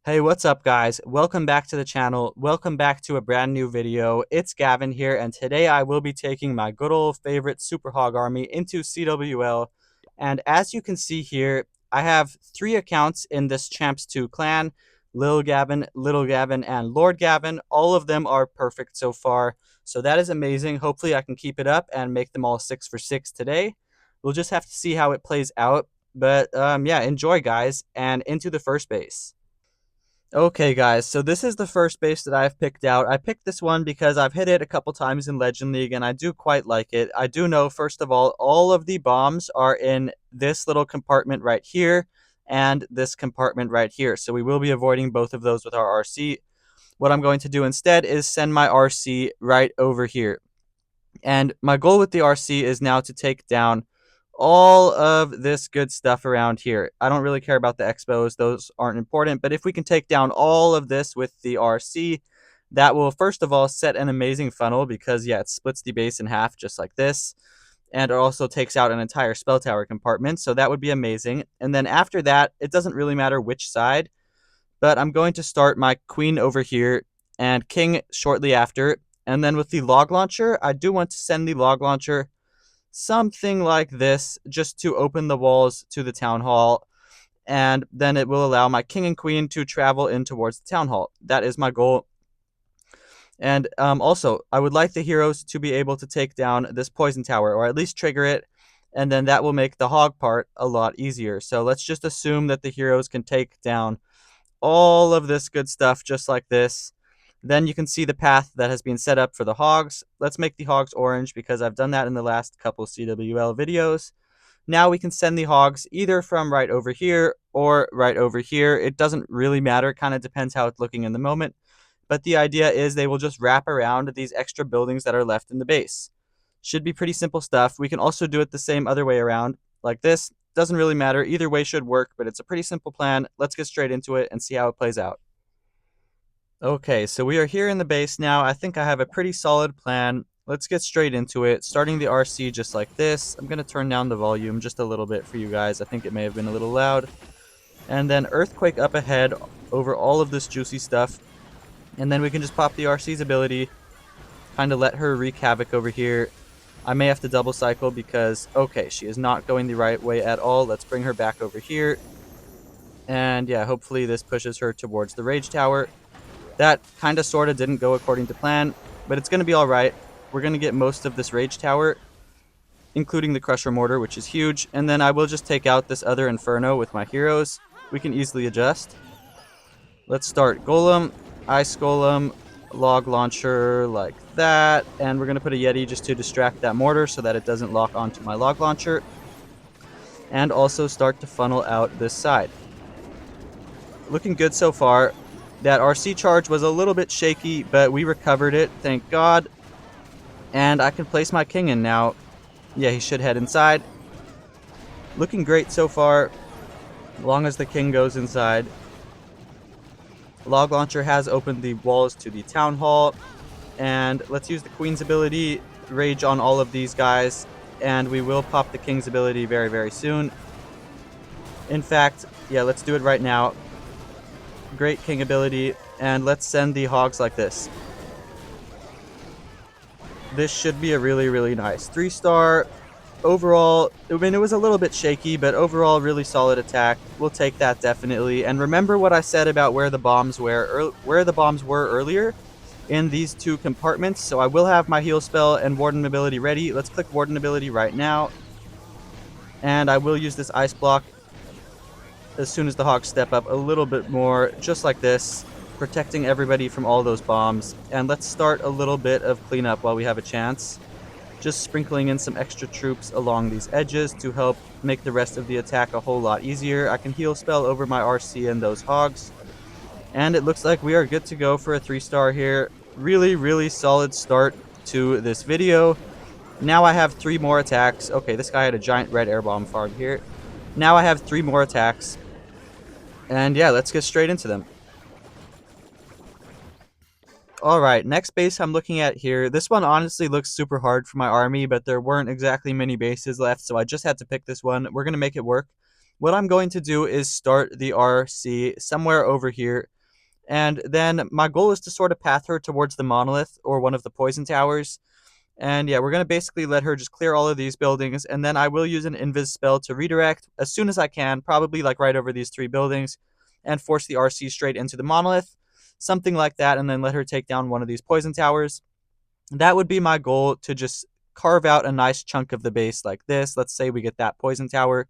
Hey, what's up guys? Welcome back to the channel. Welcome back to a brand new video. It's Gavin here, and today I will be taking my good old favorite Super Hog army into CWL. And as you can see here, I have 3 accounts in this Champs 2 clan. Little Gavin, and Lord Gavin. All of them are perfect so far. So that is amazing. Hopefully I can keep it up and make them all 6 for 6 today. We'll just have to see how it plays out. But yeah, enjoy guys, and into the first base. Okay, guys, so this is the first base that I've picked out. I picked this one because I've hit it a couple times in Legend League, and I do quite like it. I do know, first of all of the bombs are in this little compartment right here and this compartment right here. So we will be avoiding both of those with our RC. What I'm going to do instead is send my RC right over here. And my goal with the RC is now to take down all of this good stuff around here. I don't really care about the expos, those aren't important, but if we can take down all of this with the RC, that will first of all set an amazing funnel because yeah, it splits the base in half just like this, and it also takes out an entire spell tower compartment, so that would be amazing. And then after that, it doesn't really matter which side, but I'm going to start my queen over here and king shortly after. And then with the log launcher, I do want to send the log launcher something like this just to open the walls to the town hall, and then it will allow my king and queen to travel in towards the town hall. That is my goal. And also, I would like the heroes to be able to take down this poison tower, or at least trigger it, and then that will make the hog part a lot easier. So let's just assume that the heroes can take down all of this good stuff just like this. Then you can see the path that has been set up for the hogs. Let's make the hogs orange because I've done that in the last couple CWL videos. Now we can send the hogs either from right over here or right over here. It doesn't really matter, kind of depends how it's looking in the moment. But the idea is they will just wrap around these extra buildings that are left in the base. Should be pretty simple stuff. We can also do it the same other way around, like this. Doesn't really matter. Either way should work, but it's a pretty simple plan. Let's get straight into it and see how it plays out. Okay, so we are here in the base now. I think I have a pretty solid plan. Let's get straight into it. Starting the RC just like this. I'm going to turn down the volume just a little bit for you guys. I think it may have been a little loud. And then Earthquake up ahead over all of this juicy stuff. And then we can just pop the RC's ability. Kind of let her wreak havoc over here. I may have to double cycle because, okay, she is not going the right way at all. Let's bring her back over here. And yeah, hopefully this pushes her towards the Rage Tower. That kind of sort of didn't go according to plan, but it's going to be all right. We're going to get most of this Rage Tower, including the Crusher Mortar, which is huge. And then I will just take out this other Inferno with my heroes. We can easily adjust. Let's start Golem, Ice Golem, Log Launcher like that. And we're going to put a Yeti just to distract that mortar so that it doesn't lock onto my Log Launcher. And also start to funnel out this side. Looking good so far. That RC charge was a little bit shaky, but we recovered it, thank God. And I can place my king in now. Yeah, he should head inside. Looking great so far, as long as the king goes inside. Log Launcher has opened the walls to the town hall. And let's use the queen's ability, rage on all of these guys. And we will pop the king's ability very, very soon. In fact, yeah, let's do it right now. Great king ability, and let's send the hogs like this. This should be a really, really nice 3-star. Overall, I mean, it was a little bit shaky, but overall, really solid attack. We'll take that definitely. And remember what I said about where the bombs were earlier in these 2 compartments. So I will have my heal spell and warden ability ready. Let's click warden ability right now, and I will use this ice block as soon as the hogs step up a little bit more, just like this, protecting everybody from all those bombs. And let's start a little bit of cleanup while we have a chance. Just sprinkling in some extra troops along these edges to help make the rest of the attack a whole lot easier. I can heal spell over my RC and those hogs. And it looks like we are good to go for a 3-star here. Really, really solid start to this video. Now I have 3 more attacks. Okay, this guy had a giant red air bomb farm here. Now I have 3 more attacks. And yeah, let's get straight into them. Alright, next base I'm looking at here. This one honestly looks super hard for my army, but there weren't exactly many bases left, so I just had to pick this one. We're going to make it work. What I'm going to do is start the RC somewhere over here. And then my goal is to sort of path her towards the monolith or one of the poison towers. And yeah, we're going to basically let her just clear all of these buildings, and then I will use an invis spell to redirect as soon as I can, probably like right over these 3 buildings, and force the RC straight into the monolith, something like that, and then let her take down one of these poison towers. That would be my goal, to just carve out a nice chunk of the base like this. Let's say we get that poison tower,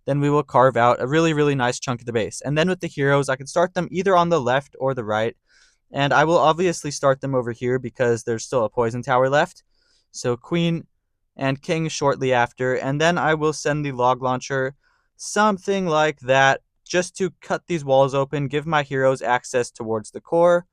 then we will carve out a really, really nice chunk of the base. And then with the heroes, I can start them either on the left or the right. And I will obviously start them over here because there's still a poison tower left. So queen and king shortly after. And then I will send the log launcher, something like that, just to cut these walls open, give my heroes access towards the core.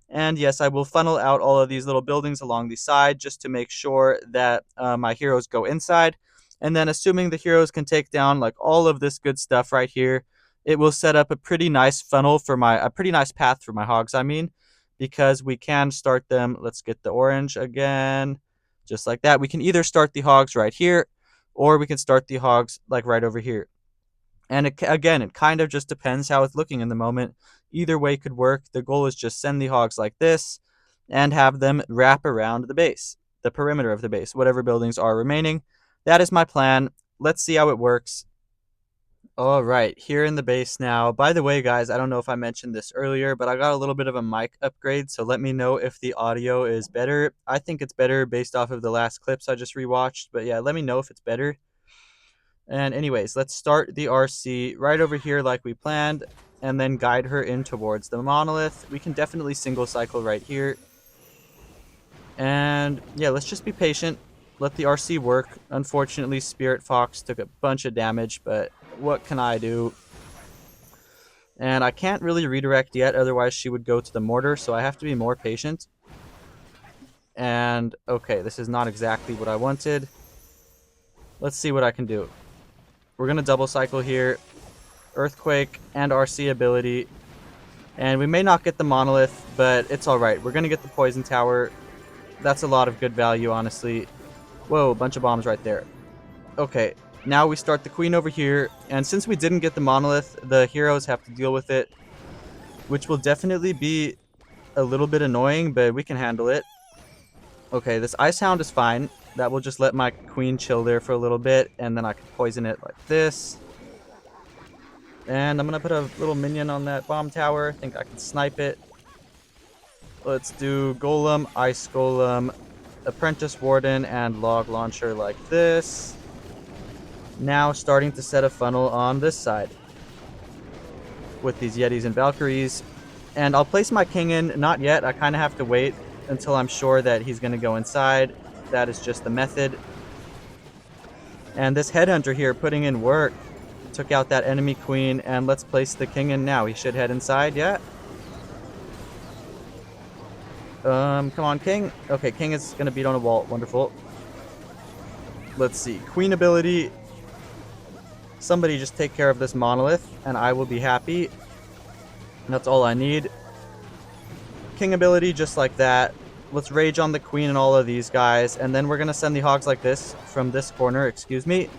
And yes, I will funnel out all of these little buildings along the side just to make sure that my heroes go inside. And then assuming the heroes can take down like all of this good stuff right here, it will set up a pretty nice a pretty nice path for my hogs, I mean, because we can start them. Let's get the orange again, just like that. We can either start the hogs right here, or we can start the hogs like right over here. And again, it kind of just depends how it's looking in the moment. Either way could work. The goal is just send the hogs like this and have them wrap around the base, the perimeter of the base, whatever buildings are remaining. That is my plan. Let's see how it works. All right, here in the base now. By the way, guys, I don't know if I mentioned this earlier, but I got a little bit of a mic upgrade, so let me know if the audio is better. I think it's better based off of the last clips I just rewatched, but yeah, let me know if it's better. And anyways, let's start the RC right over here like we planned, and then guide her in towards the monolith. We can definitely single cycle right here. And yeah, let's just be patient. Let the RC work. Unfortunately, Spirit Fox took a bunch of damage, but what can I do? And I can't really redirect yet, otherwise she would go to the mortar, so I have to be more patient. And okay, this is not exactly what I wanted. Let's see what I can do. We're going to double cycle here. Earthquake and RC ability. And we may not get the monolith, but it's alright. We're going to get the poison tower. That's a lot of good value, honestly. Whoa, a bunch of bombs right there. Okay, now we start the queen over here. And since we didn't get the monolith, the heroes have to deal with it, which will definitely be a little bit annoying, but we can handle it. Okay, this ice hound is fine. That will just let my queen chill there for a little bit, and then I can poison it like this. And I'm going to put a little minion on that bomb tower. I think I can snipe it. Let's do Golem, Ice Golem, Apprentice Warden, and Log Launcher like this. Now starting to set a funnel on this side with these Yetis and Valkyries. And I'll place my king in. Not yet. I kind of have to wait until I'm sure that he's going to go inside. That is just the method. And this headhunter here putting in work. Took out that enemy queen, and let's place the king in now. He should head inside, yeah. Come on, king. Okay, king is gonna beat on a wall. Wonderful. Let's see. Queen ability. Somebody just take care of this monolith, and I will be happy. That's all I need. King ability, just like that. Let's rage on the queen and all of these guys, and then we're gonna send the hogs like this from this corner, excuse me.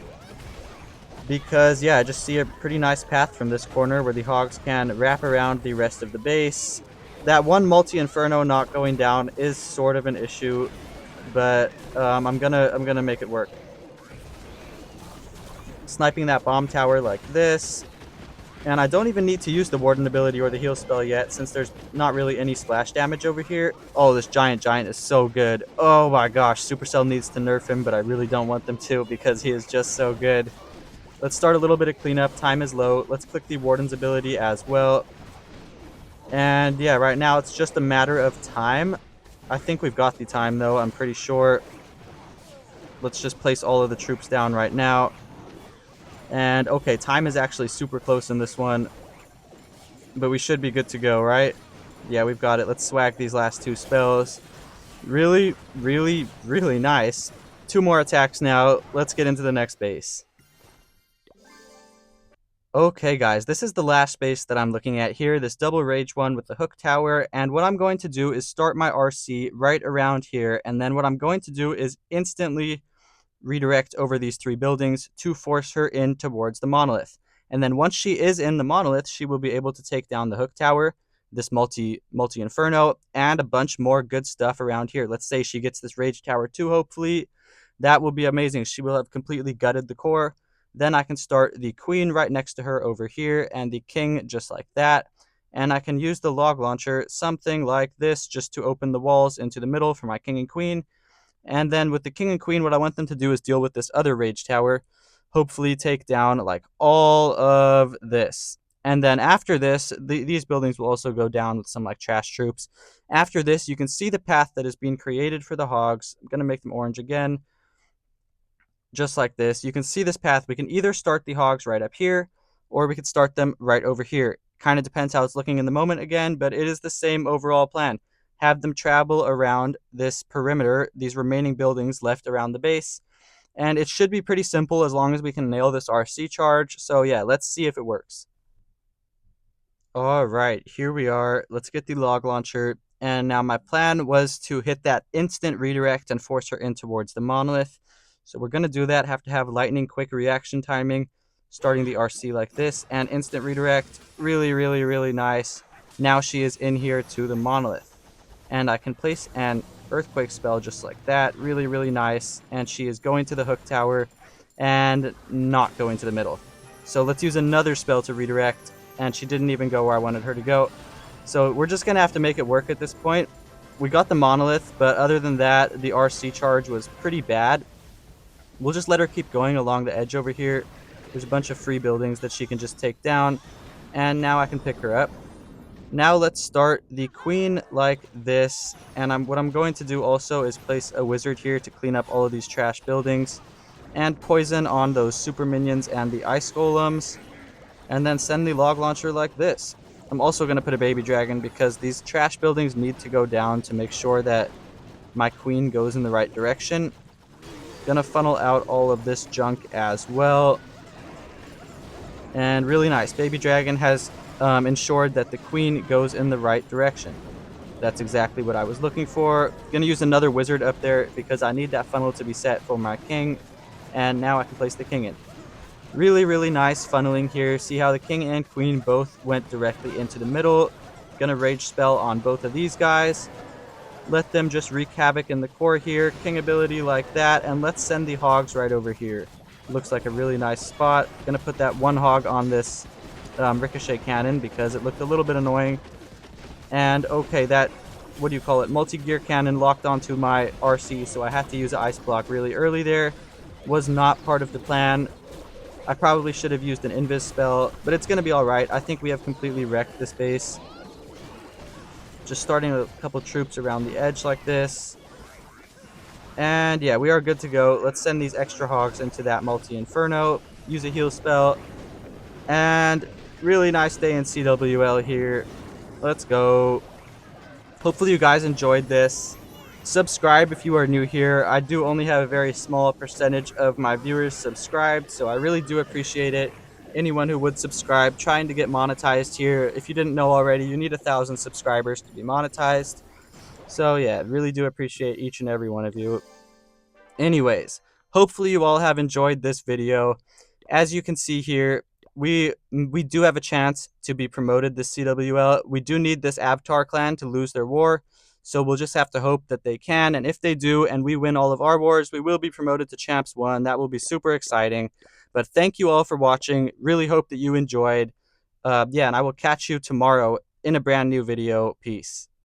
Because, yeah, I just see a pretty nice path from this corner where the hogs can wrap around the rest of the base. That one multi-inferno not going down is sort of an issue, but I'm gonna make it work. Sniping that bomb tower like this. And I don't even need to use the Warden ability or the heal spell yet, since there's not really any splash damage over here. Oh, this giant is so good. Oh my gosh, Supercell needs to nerf him, but I really don't want them to because he is just so good. Let's start a little bit of cleanup. Time is low. Let's click the Warden's ability as well. And yeah, right now it's just a matter of time. I think we've got the time though, I'm pretty sure. Let's just place all of the troops down right now. And okay, time is actually super close in this one. But we should be good to go, right? Yeah, we've got it. Let's swag these last 2 spells. Really, really, really nice. 2 more attacks now. Let's get into the next base. Okay, guys, this is the last base that I'm looking at here, this double rage one with the hook tower, and what I'm going to do is start my RC right around here, and then what I'm going to do is instantly redirect over these 3 buildings to force her in towards the monolith. And then once she is in the monolith, she will be able to take down the hook tower, this multi inferno, and a bunch more good stuff around here. Let's say she gets this rage tower too, hopefully. That will be amazing. She will have completely gutted the core. Then I can start the queen right next to her over here, and the king just like that. And I can use the log launcher, something like this, just to open the walls into the middle for my king and queen. And then with the king and queen, what I want them to do is deal with this other rage tower, hopefully take down like all of this. And then after this, these buildings will also go down with some like trash troops. After this, you can see the path that is being created for the hogs. I'm going to make them orange again, just like this. You can see this path. We can either start the hogs right up here, or we could start them right over here. Kind of depends how it's looking in the moment again, but it is the same overall plan. Have them travel around this perimeter, these remaining buildings left around the base, and it should be pretty simple as long as we can nail this RC charge. So yeah, let's see if it works. All right, here we are. Let's get the log launcher. And now my plan was to hit that instant redirect and force her in towards the monolith. So we're going to do that. Have to have lightning quick reaction timing, starting the RC like this, and instant redirect. Really, really, really nice. Now she is in here to the monolith. And I can place an earthquake spell just like that. Really, really nice. And she is going to the hook tower and not going to the middle. So let's use another spell to redirect. And she didn't even go where I wanted her to go. So we're just going to have to make it work at this point. We got the monolith, but other than that, the RC charge was pretty bad. We'll just let her keep going along the edge over here. There's a bunch of free buildings that she can just take down. And now I can pick her up. Now let's start the queen like this. And what I'm going to do also is place a wizard here to clean up all of these trash buildings. And poison on those super minions and the ice golems. And then send the log launcher like this. I'm also going to put a baby dragon because these trash buildings need to go down to make sure that my queen goes in the right direction. Gonna funnel out all of this junk as well. And really nice. Baby dragon has ensured that the queen goes in the right direction. That's exactly what I was looking for. Gonna use another wizard up there because I need that funnel to be set for my king. And now I can place the king in. Really, really nice funneling here. See how the king and queen both went directly into the middle. Gonna rage spell on both of these guys. Let them just wreak havoc in the core here. King ability like that. And let's send the hogs right over here. Looks like a really nice spot. Gonna put that one hog on this ricochet cannon because it looked a little bit annoying. And okay, that, what do you call it? Multi-gear cannon locked onto my RC, so I had to use an ice block really early there. Was not part of the plan. I probably should have used an invis spell, but it's going to be alright. I think we have completely wrecked this base. Just starting a couple troops around the edge like this. And yeah, we are good to go. Let's send these extra hogs into that multi-inferno. Use a heal spell. And really nice day in CWL here. Let's go. Hopefully you guys enjoyed this. Subscribe if you are new here. I do only have a very small percentage of my viewers subscribed, so I really do appreciate it. Anyone who would subscribe, trying to get monetized here. If you didn't know already, you need 1,000 subscribers to be monetized. So yeah, really do appreciate each and every one of you. Anyways, hopefully you all have enjoyed this video. As you can see here, we do have a chance to be promoted this CWL. We do need this Avatar clan to lose their war. So we'll just have to hope that they can. And if they do and we win all of our wars, we will be promoted to Champs 1. That will be super exciting. But thank you all for watching. Really hope that you enjoyed. Yeah, and I will catch you tomorrow in a brand new video. Peace.